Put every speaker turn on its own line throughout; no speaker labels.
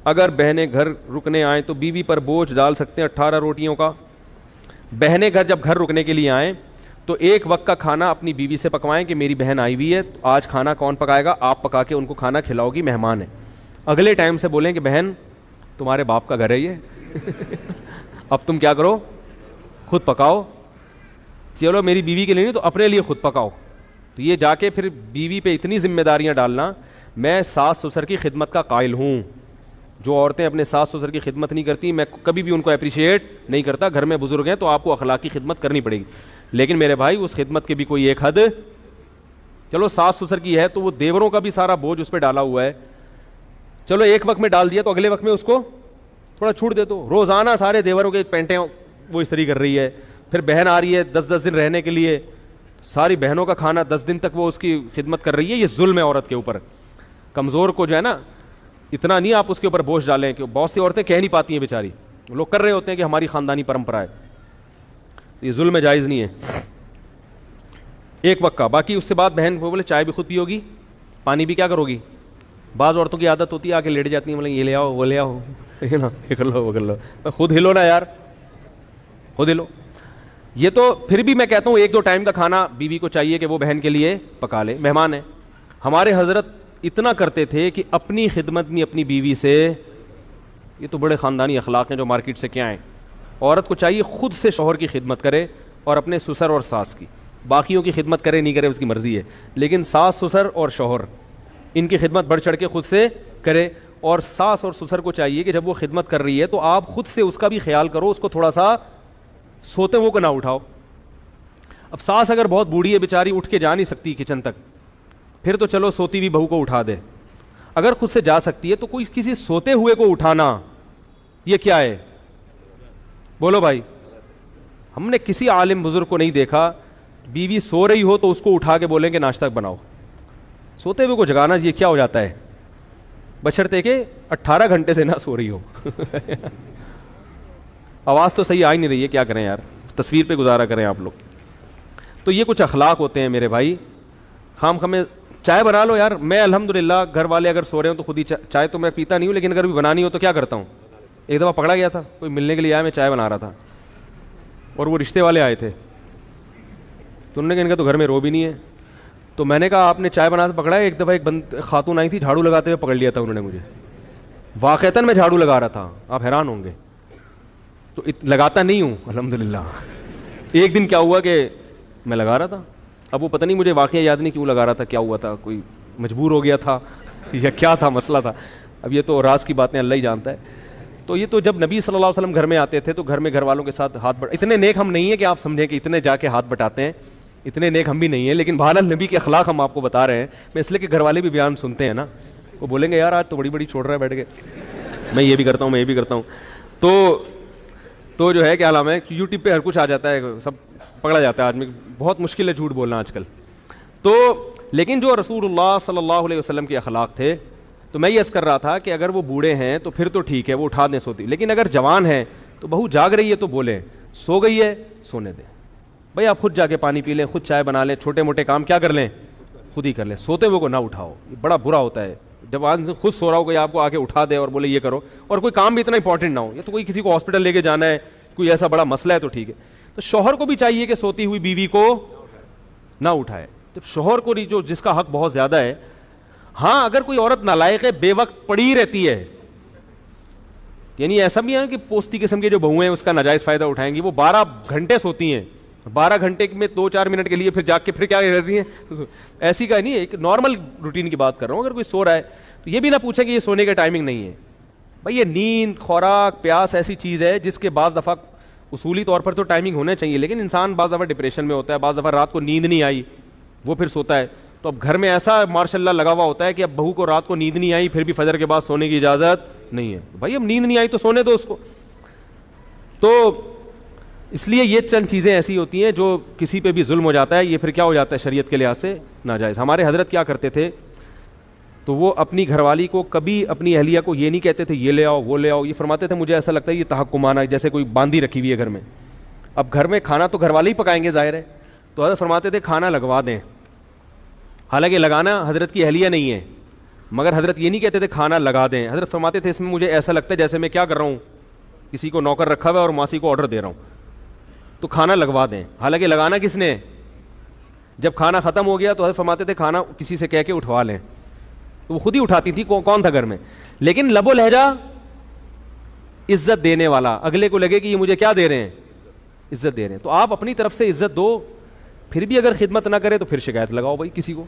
اگر بہنیں گھر رکنے آئیں تو بیوی پر بوجھ ڈال سکتے ہیں 18 روٹیوں کا. بہنیں جب گھر رکنے کے لیے آئیں تو ایک وقت کا کھانا اپنی بیوی سے پکوائیں کہ میری بہن آئی ہوئی ہے, آج کھانا کون پکائے گا, آپ پکا کے ان کو کھانا کھلاؤ گی, مہمان ہے. اگلے ٹائم سے بولیں کہ بہن تمہارے باپ کا گھر ہے یہ, اب تم کیا کرو, خود پکاؤ. چلو میری بیوی کے لیے نہیں تو اپنے لیے خود پکاؤ. تو یہ جا کے پھر بیوی پہ اتنی ذمہ داریاں ڈالنا. میں ساس سسر کی خدمت کا قائل ہوں. جو عورتیں اپنے ساس سسر کی خدمت نہیں کرتی, میں کبھی بھی ان کو اپریشیٹ نہیں کرتا. گھر میں بزرگ ہیں تو آپ کو اخلاقی خدمت کرنی پڑے گی, لیکن میرے بھائی اس خدمت کی بھی کوئی ایک حد. چلو ساس سسر کی ہے تو وہ دیوروں کا بھی سارا بوجھ اس پہ ڈالا ہوا ہے. چلو ایک وقت میں ڈال دیا تو اگلے وقت میں اس کو تھوڑا چھوٹ دے دو. روزانہ سارے دیوروں کے پینٹیں وہ استری کر رہی ہے, پھر بہن آ رہی ہے 10 دن رہنے کے لیے, ساری بہنوں کا کھانا 10 دن تک وہ اس کی خدمت کر رہی ہے. یہ ظلم ہے عورت کے اوپر. کمزور کو جو ہے نا اتنا نہیں آپ اس کے اوپر بوجھ ڈالیں, کہ بہت سی عورتیں کہہ نہیں پاتی ہیں بیچاری, لوگ کر رہے ہوتے ہیں کہ ہماری خاندانی پرمپرا ہے. یہ ظلم ہے, جائز نہیں ہے. ایک وقت کا, باقی اس سے بعد بہن کو بولے چائے بھی خود پیو گی, پانی بھی کیا کرو گی. بعض عورتوں کی عادت ہوتی ہے آ کے لیٹ جاتی ہیں, بولیں یہ لے آؤ وہ لے آؤ, نا یہ کر لو وہ کر لو. خود ہلو نا یار, خود ہلو. یہ تو پھر بھی میں کہتا ہوں 1-2 ٹائم کا کھانا بیوی کو چاہیے کہ وہ بہن کے لیے پکا لے, مہمان ہے. ہمارے حضرت اتنا کرتے تھے کہ اپنی خدمت میں اپنی بیوی سے, یہ تو بڑے خاندانی اخلاق ہیں جو مارکیٹ سے کیا ہیں. عورت کو چاہیے خود سے شوہر کی خدمت کرے اور اپنے سسر اور ساس کی. باقیوں کی خدمت کرے نہیں کرے اس کی مرضی ہے, لیکن ساس سسر اور شوہر ان کی خدمت بڑھ چڑھ کے خود سے کرے. اور ساس اور سسر کو چاہیے کہ جب وہ خدمت کر رہی ہے تو آپ خود سے اس کا بھی خیال کرو, اس کو تھوڑا سا سوتے وہ کو نہ اٹھاؤ. اب ساس اگر بہت بوڑھی ہے بیچاری, اٹھ کے جا نہیں سکتی کچن تک, پھر تو چلو سوتی ہوئی بہو کو اٹھا دے. اگر خود سے جا سکتی ہے تو کوئی کسی سوتے ہوئے کو اٹھانا یہ کیا ہے, بولو بھائی. ہم نے کسی عالم بزرگ کو نہیں دیکھا بیوی سو رہی ہو تو اس کو اٹھا کے بولیں کہ ناشتہ بناؤ. سوتے ہوئے کو جگانا یہ کیا ہو جاتا ہے, بشرطے کہ 18 گھنٹے سے نہ سو رہی ہو. آواز تو صحیح آ ہی نہیں رہی ہے, کیا کریں یار, تصویر پہ گزارا کریں آپ لوگ. تو یہ کچھ اخلاق ہوتے ہیں میرے بھائی. خام خمیں چائے بنا لو یار. میں الحمدللہ گھر والے اگر سو رہے ہوں تو خود ہی چائے تو میں پیتا نہیں ہوں, لیکن اگر بھی بنانی ہو تو کیا کرتا ہوں. ایک دفعہ پکڑا گیا تھا, کوئی ملنے کے لیے آیا, میں چائے بنا رہا تھا اور وہ رشتے والے آئے تھے, تو انہوں نے کہا ان کا تو گھر میں رو بھی نہیں ہے. تو میں نے کہا آپ نے چائے بناتے پکڑا ہے. ایک دفعہ ایک خاتون آئی تھی, جھاڑو لگاتے ہوئے پکڑ لیا تھا انہوں نے مجھے. واقعتاً میں جھاڑو لگا رہا تھا, آپ حیران ہوں گے. تو لگاتا نہیں ہوں الحمدللہ. ایک دن کیا ہوا کہ میں لگا رہا تھا, اب وہ پتہ نہیں مجھے واقعہ یاد نہیں کیوں لگا رہا تھا, کیا ہوا تھا, کوئی مجبور ہو گیا تھا یا کیا تھا مسئلہ تھا. اب یہ تو راز کی باتیں اللہ ہی جانتا ہے. تو یہ تو جب نبی صلی اللہ علیہ وسلم گھر میں آتے تھے تو گھر میں گھر والوں کے ساتھ ہاتھ اتنے نیک ہم نہیں ہیں کہ آپ سمجھیں کہ اتنے جا کے ہاتھ بٹاتے ہیں, اتنے نیک ہم بھی نہیں ہیں. لیکن بہرحال نبی کے اخلاق ہم آپ کو بتا رہے ہیں. میں اس لیے کہ گھر والے بھی بیان سنتے ہیں نا, وہ بولیں گے یار آج تو بڑی بڑی چھوڑ رہا ہے بیٹھ کے, میں یہ بھی کرتا ہوں میں یہ بھی کرتا ہوں. تو جو ہے کیا نام ہے, یوٹیوب پہ ہر کچھ آ جاتا ہے, سب پکڑا جاتا ہے آدمی. بہت مشکل ہے جھوٹ بولنا آج کل. تو لیکن جو رسول اللہ صلی اللہ علیہ وسلم کے اخلاق تھے, تو میں یہ عرض کر رہا تھا کہ اگر وہ بوڑھے ہیں تو پھر تو ٹھیک ہے, وہ اٹھا دیں سوتی. لیکن اگر جوان ہیں تو بہو جاگ رہی ہے تو بولیں, سو گئی ہے سونے دیں بھائی, آپ خود جا کے پانی پی لیں, خود چائے بنا لیں, چھوٹے موٹے کام کیا کر لیں خود ہی کر لیں. سوتے ہوئے کو نہ اٹھاؤ, یہ بڑا برا ہوتا ہے جب آدمی خود سو رہا ہو, کوئی آپ کو آ کے اٹھا دے اور بولے یہ کرو, اور کوئی کام بھی اتنا امپورٹنٹ نہ ہو. یہ تو کوئی کسی کو ہاسپٹل لے کے جانا ہے, کوئی ایسا بڑا مسئلہ ہے تو ٹھیک ہے. تو شوہر کو بھی چاہیے کہ سوتی ہوئی بیوی کو نہ اٹھائے. جب شوہر کو جو جس کا حق بہت زیادہ ہے. ہاں اگر کوئی عورت نالائق ہے, بے وقت پڑی رہتی ہے, یعنی ایسا بھی ہے کہ پوستی قسم کے جو بہویں ہیں اس کا ناجائز فائدہ اٹھائیں گی. وہ 12 گھنٹے سوتی ہیں, 12 گھنٹے میں 2-4 منٹ کے لیے پھر جاگ کے پھر کیا کرتی ہیں, ایسی کا نہیں ہے, ایک نارمل روٹین کی بات کر رہا ہوں. اگر کوئی سو رہا ہے تو یہ بھی نہ پوچھیں کہ یہ سونے کا ٹائمنگ نہیں ہے. بھائی یہ نیند, خوراک, پیاس ایسی چیز ہے جس کے بعض دفعہ اصولی طور پر تو ٹائمنگ ہونا چاہیے, لیکن انسان بعض دفعہ ڈپریشن میں ہوتا ہے, بعض دفعہ رات کو نیند نہیں آئی وہ پھر سوتا ہے. تو اب گھر میں ایسا ماشاء اللہ لگا ہوا ہوتا ہے کہ اب بہو کو رات کو نیند نہیں آئی پھر بھی فجر کے بعد سونے کی اجازت نہیں ہے. بھائی اب نیند نہیں آئی تو سونے دو اس کو. تو اس لیے یہ چند چیزیں ایسی ہوتی ہیں جو کسی پہ بھی ظلم ہو جاتا ہے, یہ پھر کیا ہو جاتا ہے شریعت کے لحاظ سے ناجائز. ہمارے حضرت کیا کرتے تھے, تو وہ اپنی گھر والی کو کبھی اپنی اہلیہ کو یہ نہیں کہتے تھے یہ لے آؤ وہ لے آؤ. یہ فرماتے تھے مجھے ایسا لگتا ہے یہ تحکمانہ, جیسے کوئی باندھی رکھی ہوئی ہے گھر میں, اب گھر میں کھانا تو گھر والے ہی پکائیں گے ظاہر ہے, تو حضرت فرماتے تھے کھانا لگوا دیں. حالانکہ لگانا حضرت کی اہلیہ نہیں ہے, مگر حضرت یہ نہیں کہتے تھے کھانا لگا دیں. حضرت فرماتے تھے اس میں مجھے ایسا لگتا ہے جیسے میں کیا کر رہا ہوں, کسی کو نوکر رکھا ہوا ہے اور ماسی کو آرڈر دے رہا ہوں, تو کھانا لگوا دیں. حالانکہ لگانا کس نے, جب کھانا ختم ہو گیا تو حضرت فرماتے تھے کھانا کسی سے کہہ کے اٹھوا لیں, تو وہ خود ہی اٹھاتی تھی, کون تھا گھر میں. لیکن لب و لہجہ عزت دینے والا, اگلے کو لگے کہ یہ مجھے کیا دے رہے ہیں, عزت دے رہے ہیں. تو آپ اپنی طرف سے عزت دو, پھر بھی اگر خدمت نہ کرے تو پھر شکایت لگاؤ بھائی کسی کو,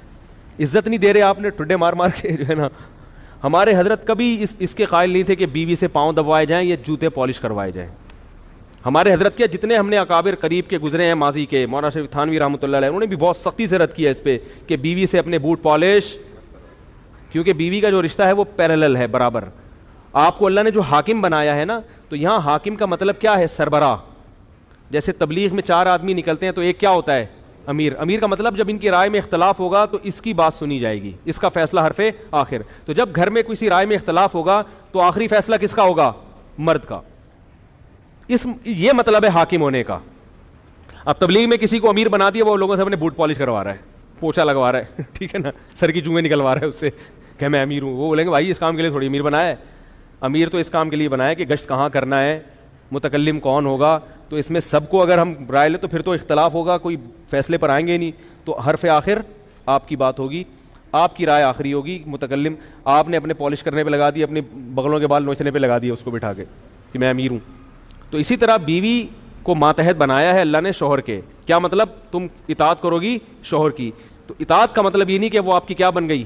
عزت نہیں دے رہے آپ نے, ٹڈے مار مار کے جو ہے نا. ہمارے حضرت کبھی اس کے قائل نہیں تھے کہ بیوی سے پاؤں دبوائے جائیں یا جوتے پالش کروائے جائیں. ہمارے حضرت کے جتنے ہم نے اکابر قریب کے گزرے ہیں ماضی کے, مولانا شریف تھانوی رحمۃ اللہ علیہ, انہوں نے بھی بہت سختی سے رد کیا اس پہ کہ بیوی سے اپنے بوٹ پالش, کیونکہ بیوی کا جو رشتہ ہے وہ پیرالل ہے, برابر. آپ کو اللہ نے جو حاکم بنایا ہے نا, تو یہاں حاکم کا مطلب کیا ہے, سربراہ. جیسے تبلیغ میں 4 آدمی نکلتے ہیں تو ایک کیا ہوتا ہے, امیر. امیر کا مطلب جب ان کی رائے میں اختلاف ہوگا تو اس کی بات سنی جائے گی, اس کا فیصلہ حرف آخر. تو جب گھر میں کسی رائے میں اختلاف ہوگا تو آخری فیصلہ کس کا ہوگا, مرد کا. یہ مطلب ہے حاکم ہونے کا. اب تبلیغ میں کسی کو امیر بنا دیا, وہ لوگوں سے اپنے بوٹ پالش کروا رہا ہے, پوچھا لگوا رہا ہے, ٹھیک ہے نا, سر کی جوئیں نکلوا رہا ہے اس سے کہ میں امیر ہوں. وہ بولیں گے بھائی اس کام کے لیے تھوڑی امیر بنایا ہے, امیر تو اس کام کے لیے بنایا کہ گشت کہاں کرنا ہے, متکلم کون ہوگا. تو اس میں سب کو اگر ہم رائے لیں تو پھر تو اختلاف ہوگا, کوئی فیصلے پر آئیں گے نہیں. تو حرف آخر آپ کی بات ہوگی, آپ کی رائے آخری ہوگی. متکلم آپ نے اپنے پالش کرنے پہ لگا دی, اپنے بغلوں کے بال نوچنے پہ لگا دیا اس کو بٹھا کے کہ میں امیر ہوں. تو اسی طرح بیوی کو ماتحت بنایا ہے اللہ نے شوہر کے. کیا مطلب, تم اطاعت کرو گی شوہر کی. تو اطاعت کا مطلب یہ نہیں کہ وہ آپ کی کیا بن گئی,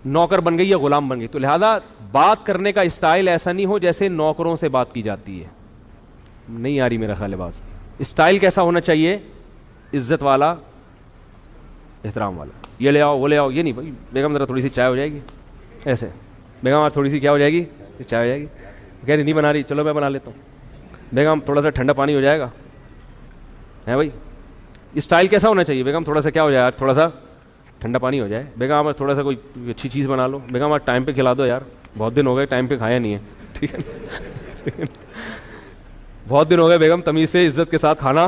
نوکر بن گئی یا غلام بن گئی. تو لہذا بات کرنے کا اسٹائل ایسا نہیں ہو جیسے نوکروں سے بات کی جاتی ہے. نہیں آ رہی میرا خیال ہے بات. اسٹائل کیسا ہونا چاہیے, عزت والا, احترام والا. یہ لے آؤ وہ لے آؤ, یہ نہیں بھائی بیگم ذرا تھوڑی سی چائے ہو جائے گی, ایسے بیگم آپ تھوڑی سی کیا ہو جائے گی, چائے ہو جائے گی, کہہ رہی نہیں بنا رہی, چلو میں بنا لیتا ہوں. بیگم تھوڑا سا ٹھنڈا پانی ہو جائے گا, ہے بھائی. اسٹائل کیسا ہونا چاہیے, بیگم تھوڑا سا کیا ہو جائے, تھوڑا سا ٹھنڈا پانی ہو جائے. بیگم آپ تھوڑا سا کوئی اچھی چیز بنا لو, بیگم آپ ٹائم پہ کھلا دو یار, بہت دن ہو گئے ٹائم پہ کھایا نہیں ہے, ٹھیک ہے. بہت دن ہو گئے بیگم, تمیز سے عزت کے ساتھ کھانا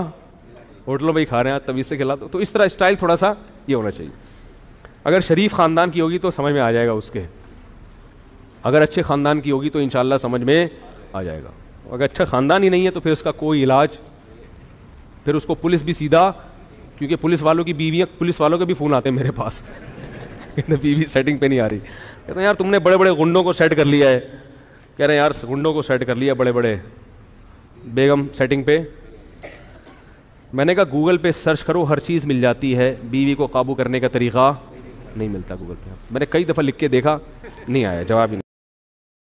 ہوٹلوں میں ہی کھا رہے ہیں, تمیز سے کھلا دو. تو اس طرح اسٹائل تھوڑا سا یہ ہونا چاہیے. اگر شریف خاندان کی ہوگی تو سمجھ میں آ جائے گا اس کے, اگر اچھے خاندان کی ہوگی تو انشاءاللہ سمجھ میں آ جائے گا. اگر اچھا خاندان ہی نہیں ہے تو پھر اس کا کوئی علاج, پھر اس کو پولیس بھی سیدھا, کیونکہ پولیس والوں کی بیویاں, پولیس والوں کے بھی فون آتے ہیں میرے پاس, بیوی سیٹنگ پہ نہیں آ رہی. کہتے ہیں یار تم نے بڑے بڑے گنڈوں کو سیٹ کر لیا ہے. کہہ رہے ہیں یار گنڈوں کو سیٹ کر لیا بڑے بڑے, بیگم سیٹنگ پہ. میں نے کہا گوگل پہ سرچ کرو, ہر چیز مل جاتی ہے, بیوی کو قابو کرنے کا طریقہ نہیں ملتا گوگل پہ. میں نے کئی دفعہ لکھ کے دیکھا, نہیں آیا جواب ہی نہیں.